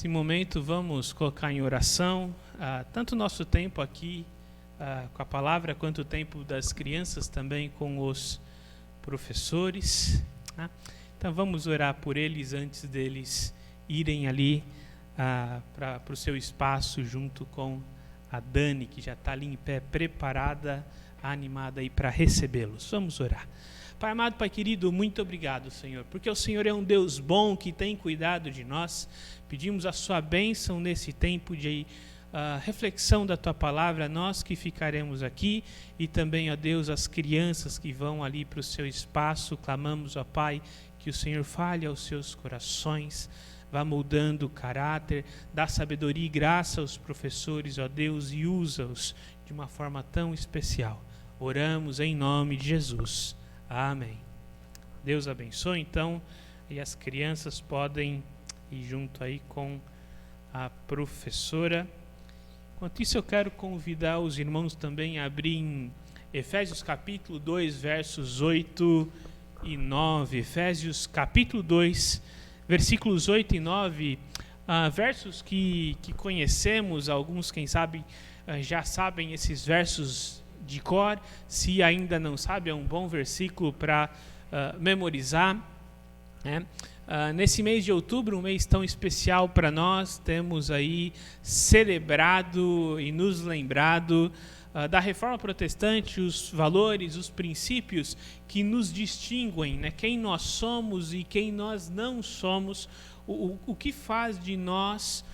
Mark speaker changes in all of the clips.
Speaker 1: Nesse momento vamos colocar em oração tanto o nosso tempo aqui com a palavra, quanto o tempo das crianças também com os professores. Então vamos orar por eles antes deles irem ali para o seu espaço junto com a Dani, que já está ali em pé, preparada, animada aí para recebê-los. Vamos orar. Pai amado, Pai querido, muito obrigado, Senhor, porque o Senhor é um Deus bom que tem cuidado de nós. Pedimos a sua bênção nesse tempo de reflexão da tua palavra, nós que ficaremos aqui e também, ó Deus, as crianças que vão ali para o seu espaço. Clamamos, ó Pai, que o Senhor fale aos seus corações, vá moldando o caráter, dá sabedoria e graça aos professores, ó Deus, e usa-os de uma forma tão especial. Oramos em nome de Jesus. Amém. Deus abençoe, então, e as crianças podem ir junto aí com a professora. Enquanto isso, eu quero convidar os irmãos também a abrir em Efésios capítulo 2, versos 8 e 9. Efésios capítulo 2, versículos 8 e 9, versos que conhecemos, alguns, quem sabe, já sabem esses versos de cor. Se ainda não sabe, é um bom versículo para memorizar, né? Nesse mês de outubro, um mês tão especial para nós, temos aí celebrado e nos lembrado da Reforma Protestante, os valores, os princípios que nos distinguem, né? Quem nós somos e quem nós não somos, o que faz de nós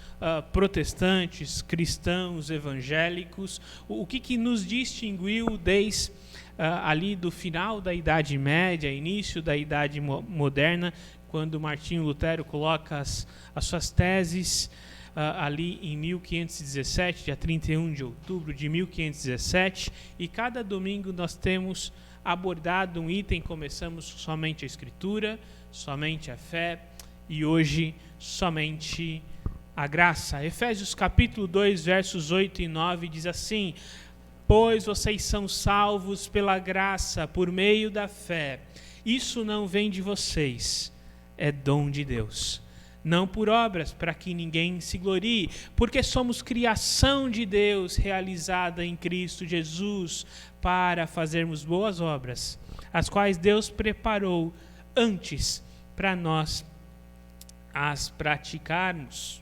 Speaker 1: protestantes, cristãos, evangélicos, o que nos distinguiu desde ali do final da Idade Média, início da Idade Moderna, quando Martinho Lutero coloca as suas teses ali em 1517, dia 31 de outubro de 1517, e cada domingo nós temos abordado um item. Começamos somente a Escritura, somente a fé, e hoje somente a graça. Efésios capítulo 2, versos 8 e 9 diz assim: pois vocês são salvos pela graça, por meio da fé. Isso não vem de vocês, é dom de Deus. Não por obras, para que ninguém se glorie, porque somos criação de Deus, realizada em Cristo Jesus, para fazermos boas obras, as quais Deus preparou antes para nós as praticarmos.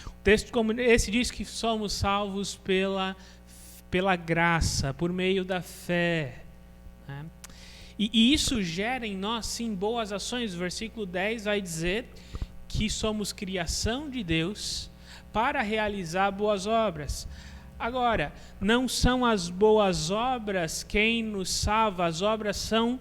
Speaker 1: O texto como esse diz que somos salvos pela graça, por meio da fé, né? E isso gera em nós, sim, boas ações. O versículo 10 vai dizer que somos criação de Deus para realizar boas obras. Agora, não são as boas obras quem nos salva, as obras são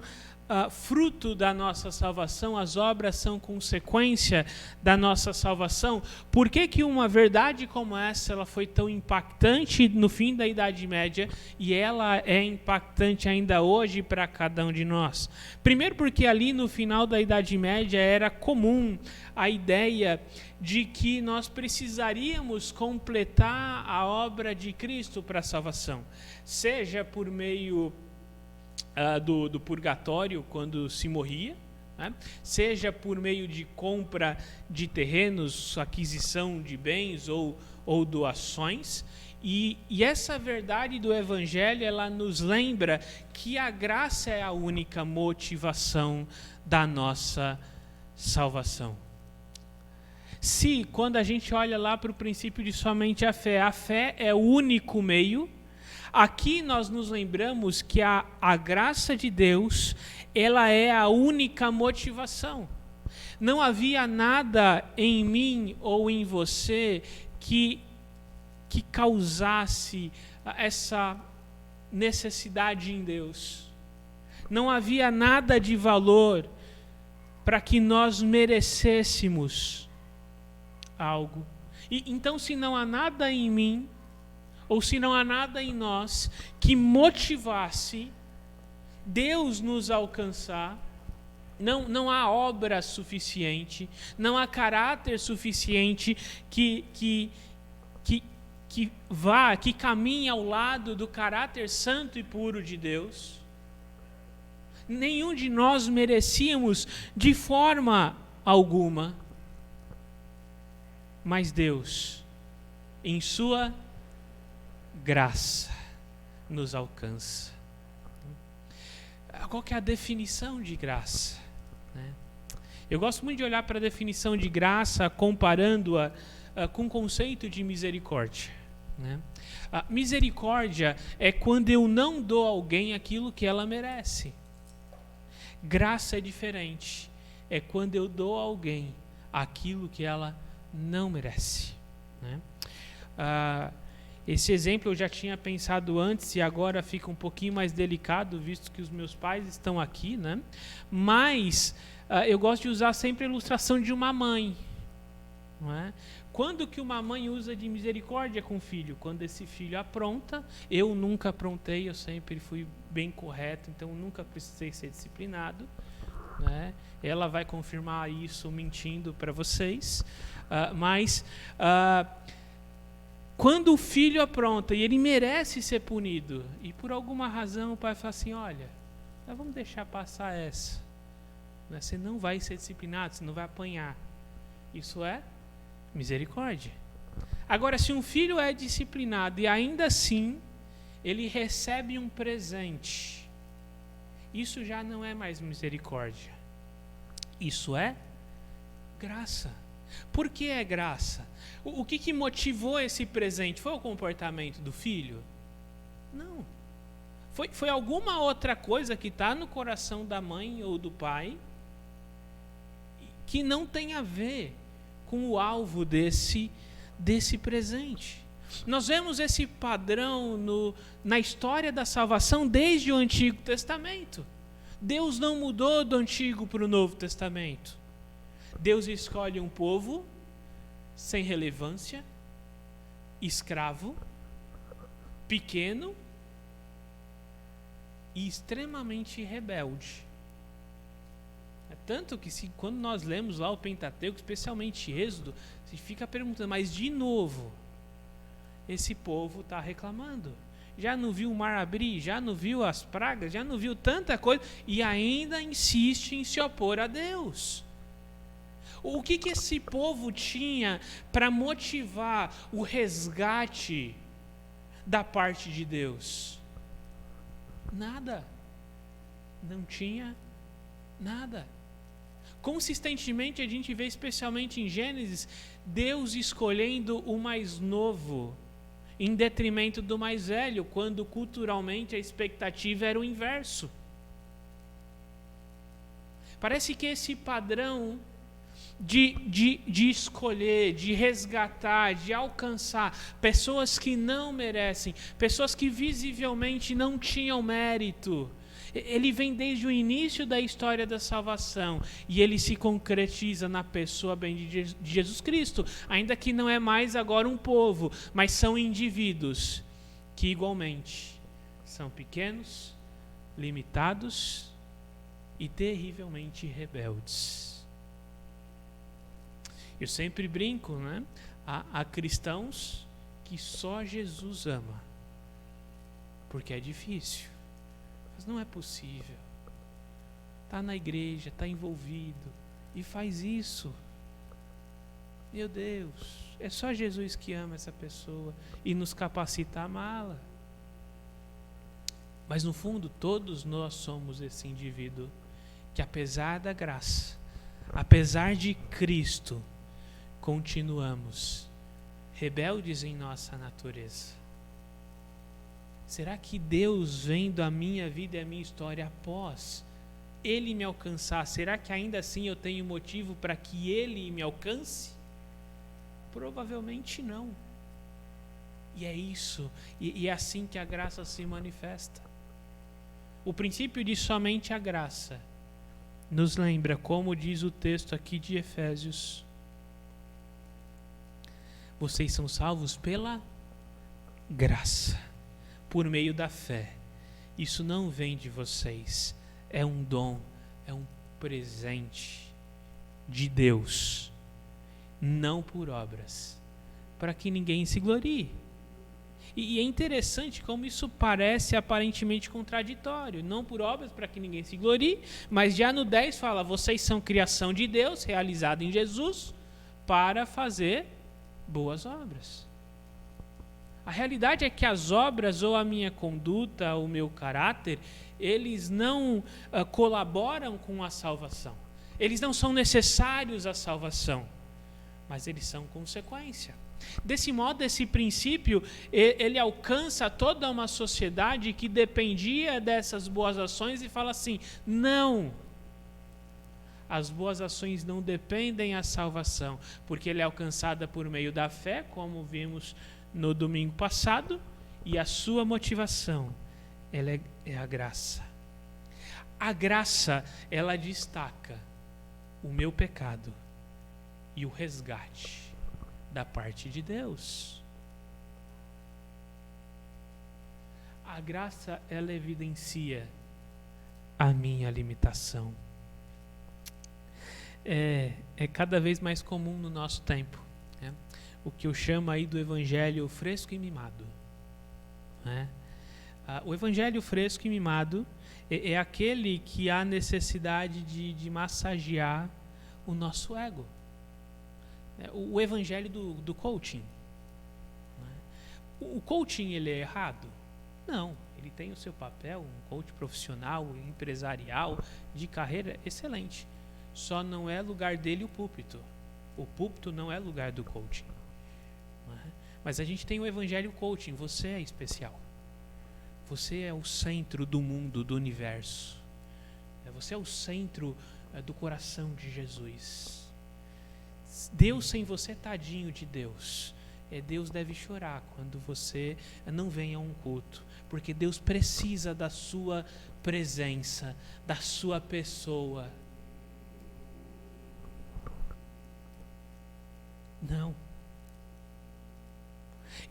Speaker 1: fruto da nossa salvação, as obras são consequência da nossa salvação. Por que uma verdade como ela foi tão impactante no fim da Idade Média e ela é impactante ainda hoje para cada um de nós? Primeiro, porque ali no final da Idade Média era comum a ideia de que nós precisaríamos completar a obra de Cristo para a salvação, seja por meio do purgatório, quando se morria, né? Seja por meio de compra de terrenos, aquisição de bens ou doações. E essa verdade do Evangelho, ela nos lembra que a graça é a única motivação da nossa salvação. Se, quando a gente olha lá para o princípio de somente a fé é o único meio, aqui nós nos lembramos que a graça de Deus, ela é a única motivação. Não havia nada em mim ou em você que causasse essa necessidade em Deus. Não havia nada de valor para que nós merecêssemos algo. E então, se não há nada em mim, ou se não há nada em nós que motivasse Deus nos alcançar, não há obra suficiente, não há caráter suficiente que caminhe ao lado do caráter santo e puro de Deus. Nenhum de nós merecíamos de forma alguma. Mas Deus, em sua graça, nos alcança. Qual que é a definição de graça? Eu gosto muito de olhar para a definição de graça, comparando-a com o conceito de misericórdia. A misericórdia é quando eu não dou a alguém aquilo que ela merece. Graça é diferente. É quando eu dou a alguém aquilo que ela não merece. Esse exemplo eu já tinha pensado antes e agora fica um pouquinho mais delicado, visto que os meus pais estão aqui, Mas eu gosto de usar sempre a ilustração de uma mãe. Quando que uma mãe usa de misericórdia com o filho? Quando esse filho apronta. Eu nunca aprontei, eu sempre fui bem correto, então nunca precisei ser disciplinado. Ela vai confirmar isso mentindo para vocês. Mas quando o filho apronta e ele merece ser punido, e por alguma razão o pai fala assim, olha, nós vamos deixar passar essa. Você não vai ser disciplinado, você não vai apanhar. Isso é misericórdia. Agora, se um filho é disciplinado e ainda assim ele recebe um presente, isso já não é mais misericórdia. Isso é graça. Por que é graça? O que motivou esse presente? Foi o comportamento do filho? Não. Foi alguma outra coisa que está no coração da mãe ou do pai que não tem a ver com o alvo desse presente. Nós vemos esse padrão na história da salvação desde o Antigo Testamento. Deus não mudou do Antigo para o Novo Testamento. Deus escolhe um povo sem relevância, escravo, pequeno e extremamente rebelde. Tanto que quando nós lemos lá o Pentateuco, especialmente Êxodo, você fica perguntando, mas de novo, esse povo está reclamando. Já não viu o mar abrir, já não viu as pragas, já não viu tanta coisa e ainda insiste em se opor a Deus. O que esse povo tinha para motivar o resgate da parte de Deus? Nada. Não tinha nada. Consistentemente a gente vê, especialmente em Gênesis, Deus escolhendo o mais novo em detrimento do mais velho, quando culturalmente a expectativa era o inverso. Parece que esse padrão de escolher, de resgatar, de alcançar pessoas que não merecem, pessoas que visivelmente não tinham mérito, ele vem desde o início da história da salvação e ele se concretiza na pessoa bendita de Jesus Cristo, ainda que não é mais agora um povo, mas são indivíduos que igualmente são pequenos, limitados e terrivelmente rebeldes. Eu sempre brinco, Há cristãos que só Jesus ama, porque é difícil. Mas não é possível. Está na igreja, está envolvido e faz isso. Meu Deus, é só Jesus que ama essa pessoa e nos capacita a amá-la. Mas no fundo, todos nós somos esse indivíduo que, apesar da graça, apesar de Cristo, continuamos rebeldes em nossa natureza. Será que Deus, vendo a minha vida e a minha história após Ele me alcançar, será que ainda assim eu tenho motivo para que Ele me alcance? Provavelmente não. E é isso, e é assim que a graça se manifesta. O princípio de somente a graça nos lembra, como diz o texto aqui de Efésios, vocês são salvos pela graça, por meio da fé. Isso não vem de vocês, é um dom, é um presente de Deus, não por obras, para que ninguém se glorie. E é interessante como isso parece aparentemente contraditório, não por obras para que ninguém se glorie, mas já no 10 fala, vocês são criação de Deus, realizada em Jesus, para fazer boas obras. A realidade é que as obras ou a minha conduta, o meu caráter, eles não colaboram com a salvação. Eles não são necessários à salvação, mas eles são consequência. Desse modo, esse princípio, ele alcança toda uma sociedade que dependia dessas boas ações e fala assim: não, as boas ações não dependem da salvação, porque ela é alcançada por meio da fé, como vimos no domingo passado, e a sua motivação, ela é a graça. A graça, ela destaca o meu pecado e o resgate da parte de Deus. A graça, ela evidencia a minha limitação. É cada vez mais comum no nosso tempo, né? O que eu chamo aí do evangelho fresco e mimado, né? O evangelho fresco e mimado é aquele que há necessidade de massagear o nosso ego. O evangelho do coaching. O coaching, ele é errado? Não, ele tem o seu papel, um coach profissional, empresarial, de carreira, excelente. Só não é lugar dele o púlpito. O púlpito não é lugar do coaching. Mas a gente tem o evangelho coaching. Você é especial. Você é o centro do mundo, do universo. Você é o centro do coração de Jesus. Deus sem você, tadinho de Deus. Deus deve chorar quando você não vem a um culto, porque Deus precisa da sua presença, da sua pessoa. Não.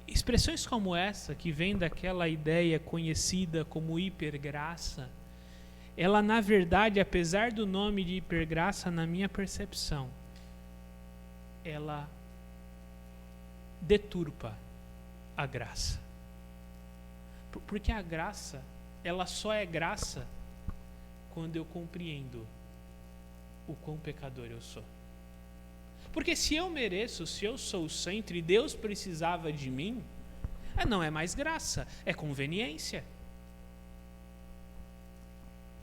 Speaker 1: Expressões como essa, que vem daquela ideia conhecida como hipergraça, ela, na verdade, apesar do nome de hipergraça, na minha percepção, ela deturpa a graça. Porque a graça, ela só é graça quando eu compreendo o quão pecador eu sou. Porque se eu mereço, se eu sou o centro e Deus precisava de mim, não é mais graça, é conveniência.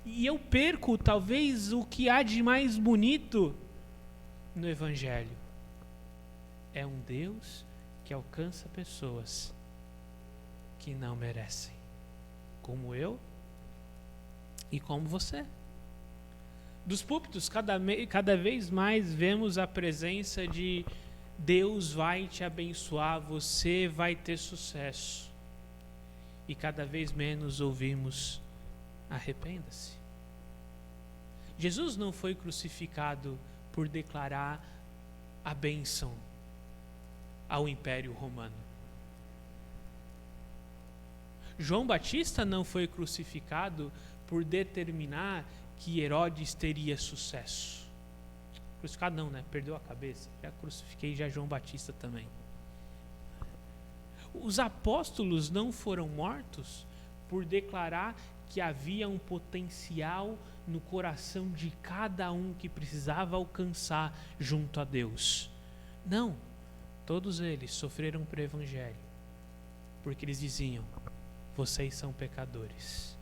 Speaker 1: E eu perco talvez o que há de mais bonito no Evangelho. É um Deus que alcança pessoas que não merecem, como eu e como você. Dos púlpitos, cada vez mais vemos a presença de Deus vai te abençoar, você vai ter sucesso. E cada vez menos ouvimos arrependa-se. Jesus não foi crucificado por declarar a bênção ao Império Romano. João Batista não foi crucificado por determinar que Herodes teria sucesso. Crucificado não, né? Perdeu a cabeça. Já crucifiquei já João Batista também. Os apóstolos não foram mortos por declarar que havia um potencial no coração de cada um que precisava alcançar junto a Deus. Não. Todos eles sofreram por evangelho, porque eles diziam: vocês são pecadores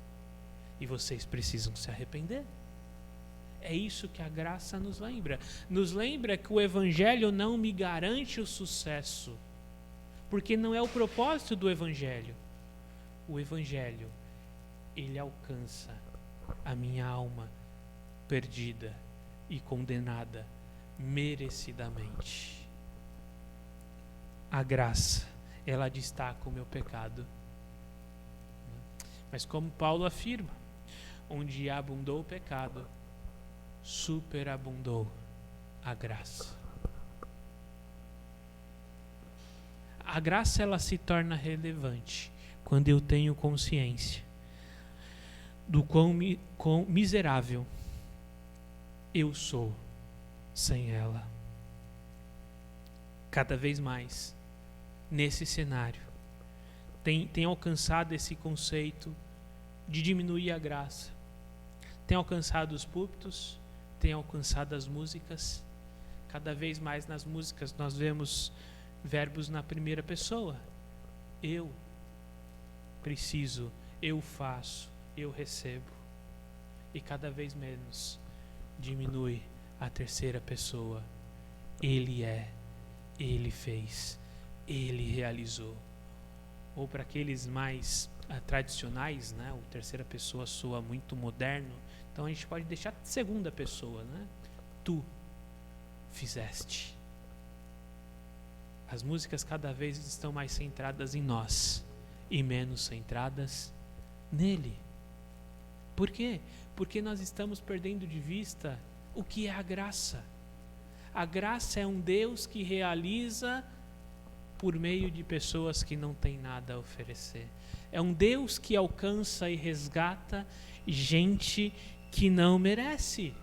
Speaker 1: e vocês precisam se arrepender. É isso que a graça nos lembra. Nos lembra que o evangelho não me garante o sucesso, porque não é o propósito do evangelho. O evangelho, ele alcança a minha alma perdida e condenada merecidamente. A graça, ela destaca o meu pecado. Mas como Paulo afirma, onde abundou o pecado, superabundou a graça. A graça, ela se torna relevante quando eu tenho consciência do quão miserável eu sou sem ela. Cada vez mais, nesse cenário, tem alcançado esse conceito de diminuir a graça. Tem alcançado os púlpitos, tem alcançado as músicas. Cada vez mais nas músicas nós vemos verbos na primeira pessoa. Eu preciso, eu faço, eu recebo. E cada vez menos diminui a terceira pessoa. Ele é, ele fez, ele realizou. Ou para aqueles mais tradicionais, né? O terceira pessoa soa muito moderno. Então a gente pode deixar segunda pessoa, né? Tu fizeste. As músicas cada vez estão mais centradas em nós e menos centradas nele. Por quê? Porque nós estamos perdendo de vista o que é a graça. A graça é um Deus que realiza por meio de pessoas que não têm nada a oferecer. É um Deus que alcança e resgata gente que não merece.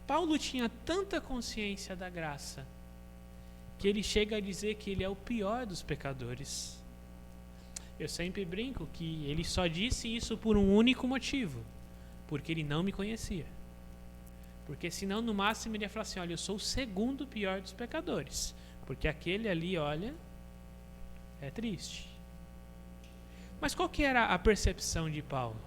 Speaker 1: Paulo tinha tanta consciência da graça que ele chega a dizer que ele é o pior dos pecadores. Eu sempre brinco que ele só disse isso por um único motivo, porque ele não me conhecia. Porque senão, no máximo, ele ia falar assim, olha, eu sou o segundo pior dos pecadores, porque aquele ali, olha, é triste. Mas qual que era a percepção de Paulo?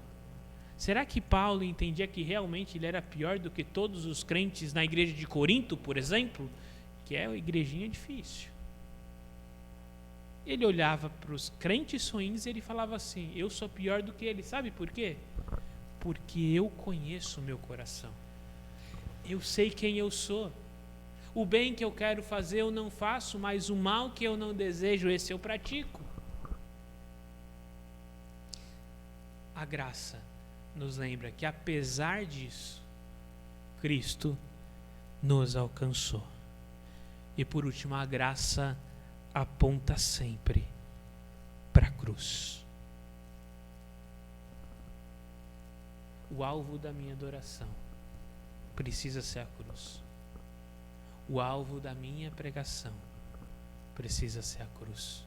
Speaker 1: Será que Paulo entendia que realmente ele era pior do que todos os crentes na igreja de Corinto, por exemplo? Que é uma igrejinha difícil. Ele olhava para os crentes ruins e ele falava assim, eu sou pior do que ele. Sabe por quê? Porque eu conheço o meu coração. Eu sei quem eu sou. O bem que eu quero fazer eu não faço, mas o mal que eu não desejo, esse eu pratico. A graça nos lembra que apesar disso, Cristo nos alcançou. E por último, a graça aponta sempre para a cruz. O alvo da minha adoração precisa ser a cruz. O alvo da minha pregação precisa ser a cruz.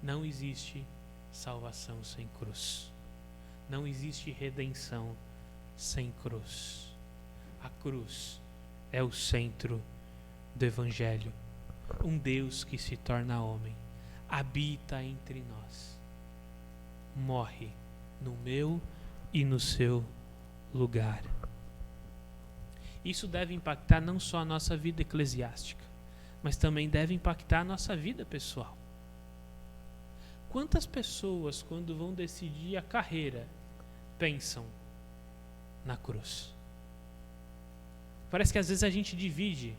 Speaker 1: Não existe salvação sem cruz. Não existe redenção sem cruz. A cruz é o centro do Evangelho. Um Deus que se torna homem, habita entre nós, morre no meu e no seu lugar. Isso deve impactar não só a nossa vida eclesiástica, mas também deve impactar a nossa vida pessoal. Quantas pessoas, quando vão decidir a carreira, pensam na cruz? Parece que às vezes a gente divide.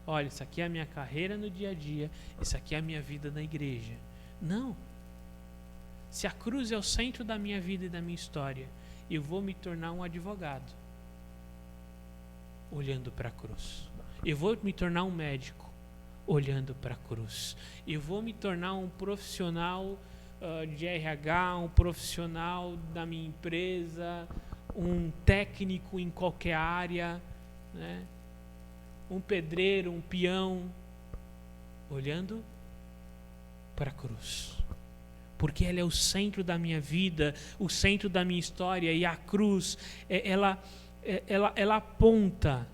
Speaker 1: Olha, isso aqui é a minha carreira no dia a dia, isso aqui é a minha vida na igreja. Não. Se a cruz é o centro da minha vida e da minha história, eu vou me tornar um advogado olhando para a cruz. Eu vou me tornar um médico olhando para a cruz. Eu vou me tornar um profissional de RH, um profissional da minha empresa, um técnico em qualquer área, né? Um pedreiro, um peão, olhando para a cruz. Porque ela é o centro da minha vida, o centro da minha história, e a cruz, ela aponta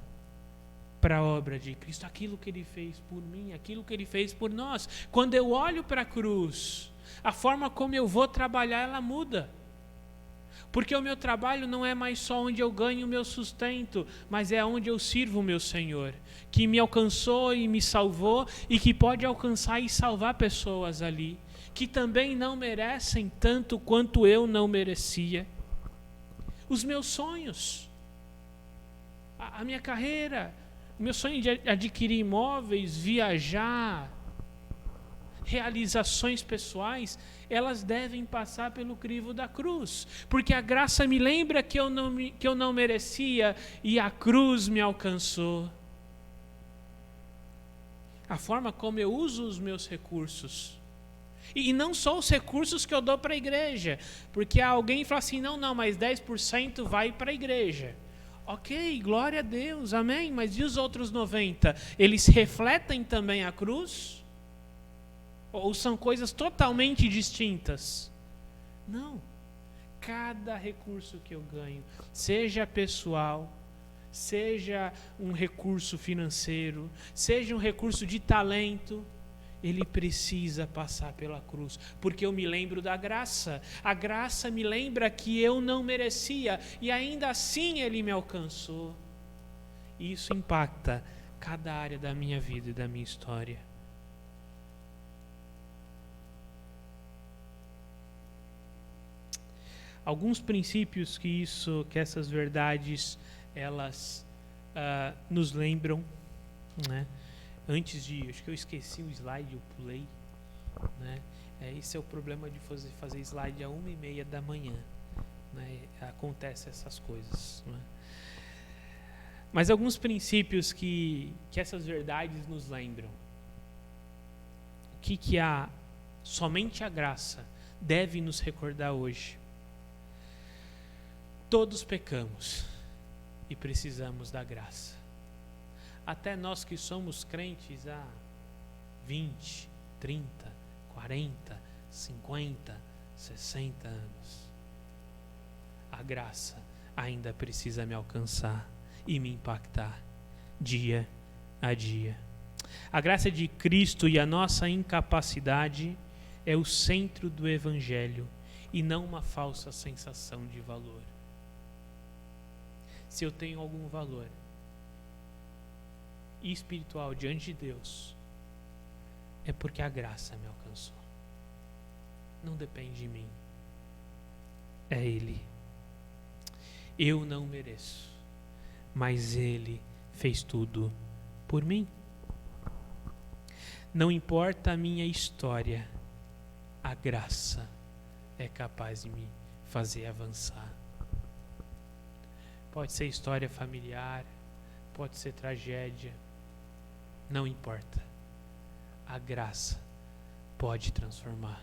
Speaker 1: para a obra de Cristo, aquilo que Ele fez por mim, aquilo que Ele fez por nós. Quando eu olho para a cruz, a forma como eu vou trabalhar, ela muda. Porque o meu trabalho não é mais só onde eu ganho o meu sustento, mas é onde eu sirvo o meu Senhor, que me alcançou e me salvou, e que pode alcançar e salvar pessoas ali, que também não merecem tanto quanto eu não merecia. Os meus sonhos, a minha carreira, o meu sonho de adquirir imóveis, viajar, realizações pessoais, elas devem passar pelo crivo da cruz, porque a graça me lembra que eu não merecia e a cruz me alcançou. A forma como eu uso os meus recursos, e não só os recursos que eu dou para a igreja, porque alguém fala assim, não, mas 10% vai para a igreja. Ok, glória a Deus, amém, mas e os outros 90%? Eles refletem também a cruz? Ou são coisas totalmente distintas? Não. Cada recurso que eu ganho, seja pessoal, seja um recurso financeiro, seja um recurso de talento, ele precisa passar pela cruz, porque eu me lembro da graça. A graça me lembra que eu não merecia e ainda assim ele me alcançou. E isso impacta cada área da minha vida e da minha história. Alguns princípios que essas verdades elas nos lembram, né? Antes de, acho que eu esqueci o slide, eu pulei, né? Esse é o problema de fazer slide às 1h30 da manhã, né? Acontece essas coisas, né? Mas alguns princípios que essas verdades nos lembram. O que somente a graça deve nos recordar hoje? Todos pecamos e precisamos da graça. Até nós que somos crentes há 20, 30, 40, 50, 60 anos. A graça ainda precisa me alcançar e me impactar dia a dia. A graça de Cristo e a nossa incapacidade é o centro do Evangelho e não uma falsa sensação de valor. Se eu tenho algum valor espiritual diante de Deus, é porque a graça me alcançou. Não depende de mim, é Ele. Eu não mereço, mas Ele fez tudo por mim. Não importa a minha história, a graça é capaz de me fazer avançar. Pode ser história familiar, pode ser tragédia, não importa. A graça pode transformar.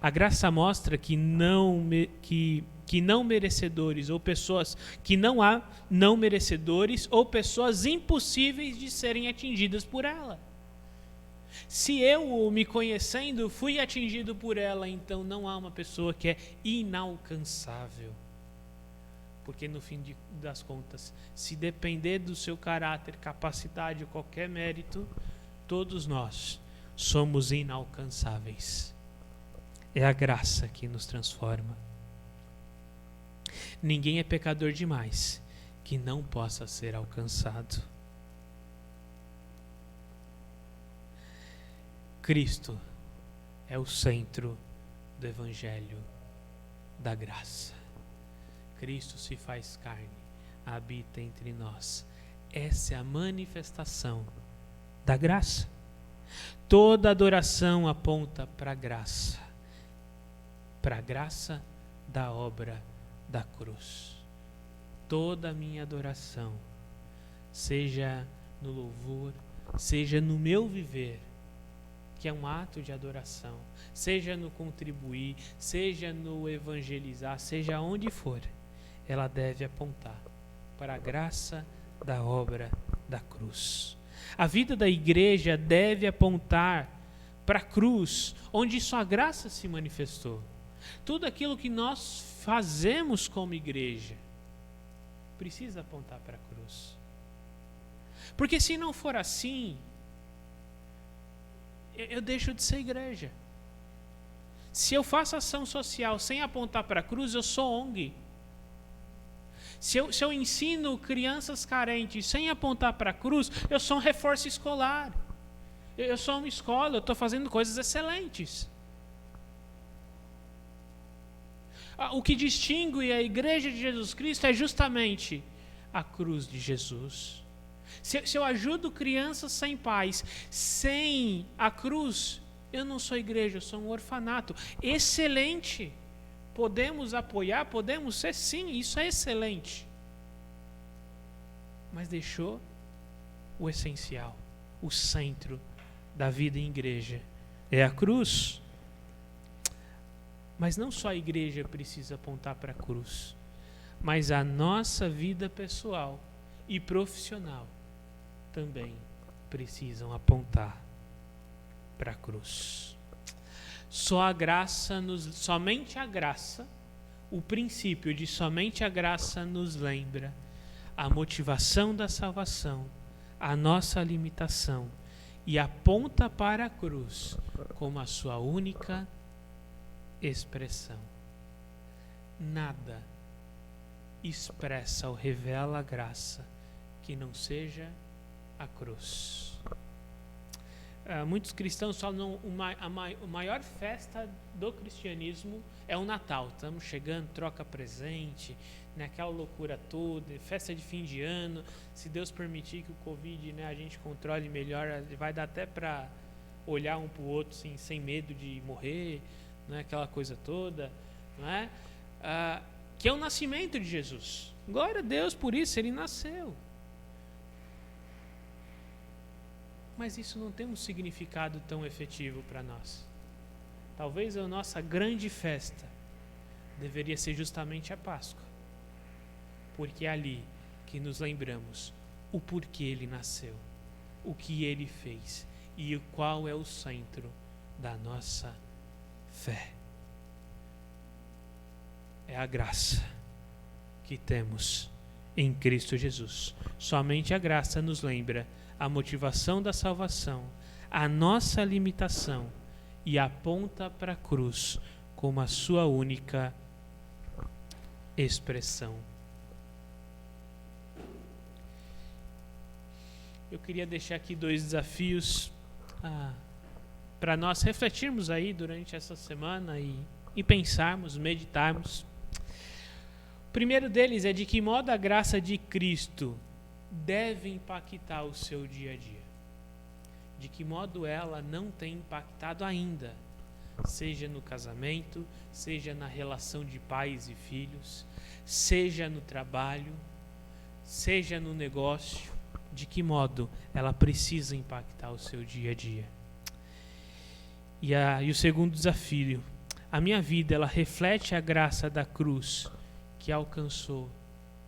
Speaker 1: A graça mostra que não merecedores ou pessoas que não há não merecedores ou pessoas impossíveis de serem atingidas por ela. Se eu, me conhecendo, fui atingido por ela, então não há uma pessoa que é inalcançável. Porque no fim das contas, se depender do seu caráter, capacidade ou qualquer mérito, todos nós somos inalcançáveis. É a graça que nos transforma. Ninguém é pecador demais que não possa ser alcançado. Cristo é o centro do Evangelho da graça. Cristo se faz carne, habita entre nós. Essa é a manifestação da graça. Toda adoração aponta para a graça da obra da cruz. Toda a minha adoração, seja no louvor, seja no meu viver, que é um ato de adoração, seja no contribuir, seja no evangelizar, seja onde for, ela deve apontar para a graça da obra da cruz. A vida da igreja deve apontar para a cruz, onde sua graça se manifestou. Tudo aquilo que nós fazemos como igreja precisa apontar para a cruz. Porque se não for assim, eu deixo de ser igreja. Se eu faço ação social sem apontar para a cruz, eu sou ONG. Se eu ensino crianças carentes sem apontar para a cruz, eu sou um reforço escolar. Eu sou uma escola, eu estou fazendo coisas excelentes. O que distingue a igreja de Jesus Cristo é justamente a cruz de Jesus. Se eu ajudo crianças sem pais, sem a cruz, eu não sou igreja, eu sou um orfanato. Excelente! Podemos apoiar, podemos ser sim, isso é excelente. Mas deixou o essencial, o centro da vida em igreja. É a cruz. Mas não só a igreja precisa apontar para a cruz, mas a nossa vida pessoal e profissional também precisam apontar para a cruz. Somente a graça, o princípio de somente a graça nos lembra a motivação da salvação, a nossa limitação e aponta para a cruz como a sua única expressão. Nada expressa ou revela a graça que não seja a cruz. Muitos cristãos falam a maior festa do cristianismo é o Natal. Estamos chegando, troca presente, aquela loucura toda, festa de fim de ano. Se Deus permitir que o Covid, a gente controle melhor, vai dar até para olhar um para o outro assim, sem medo de morrer, aquela coisa toda, que é o nascimento de Jesus. Glória a Deus por isso, ele nasceu. Mas isso não tem um significado tão efetivo para nós. Talvez a nossa grande festa deveria ser justamente a Páscoa, porque é ali que nos lembramos o porquê ele nasceu, o que ele fez e qual é o centro da nossa fé. É a graça que temos em Cristo Jesus. Somente a graça nos lembra a motivação da salvação, a nossa limitação e aponta para a cruz como a sua única expressão. Eu queria deixar aqui 2 desafios para nós refletirmos aí durante essa semana e pensarmos, meditarmos. O primeiro deles é de que modo a graça de Cristo deve impactar o seu dia a dia. De que modo ela não tem impactado ainda, seja no casamento, seja na relação de pais e filhos, seja no trabalho, seja no negócio, de que modo ela precisa impactar o seu dia a dia. E o segundo desafio, a minha vida ela reflete a graça da cruz que alcançou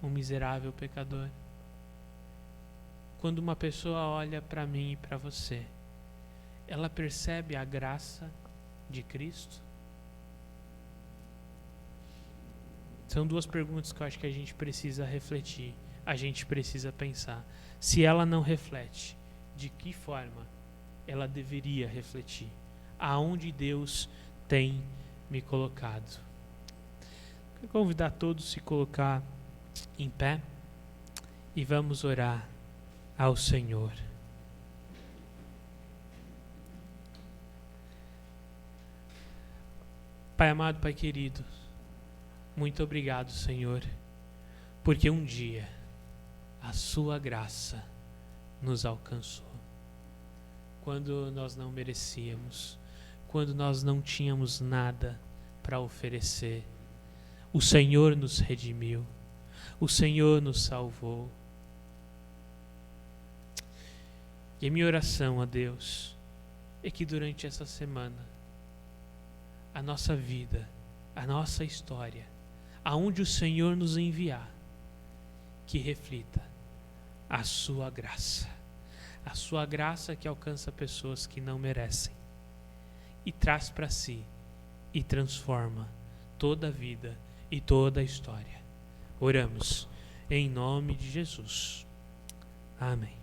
Speaker 1: um miserável pecador. Quando uma pessoa olha para mim e para você, ela percebe a graça de Cristo? São 2 perguntas que eu acho que a gente precisa refletir, a gente precisa pensar. Se ela não reflete, de que forma ela deveria refletir? Aonde Deus tem me colocado? Quero convidar todos a se colocar em pé e vamos orar ao Senhor. Pai amado, Pai querido, muito obrigado, Senhor, porque um dia a sua graça nos alcançou. Quando nós não merecíamos, quando nós não tínhamos nada para oferecer, o Senhor nos redimiu, o Senhor nos salvou. E a minha oração a Deus é que durante essa semana, a nossa vida, a nossa história, aonde o Senhor nos enviar, que reflita a sua graça que alcança pessoas que não merecem e traz para si e transforma toda a vida e toda a história. Oramos em nome de Jesus. Amém.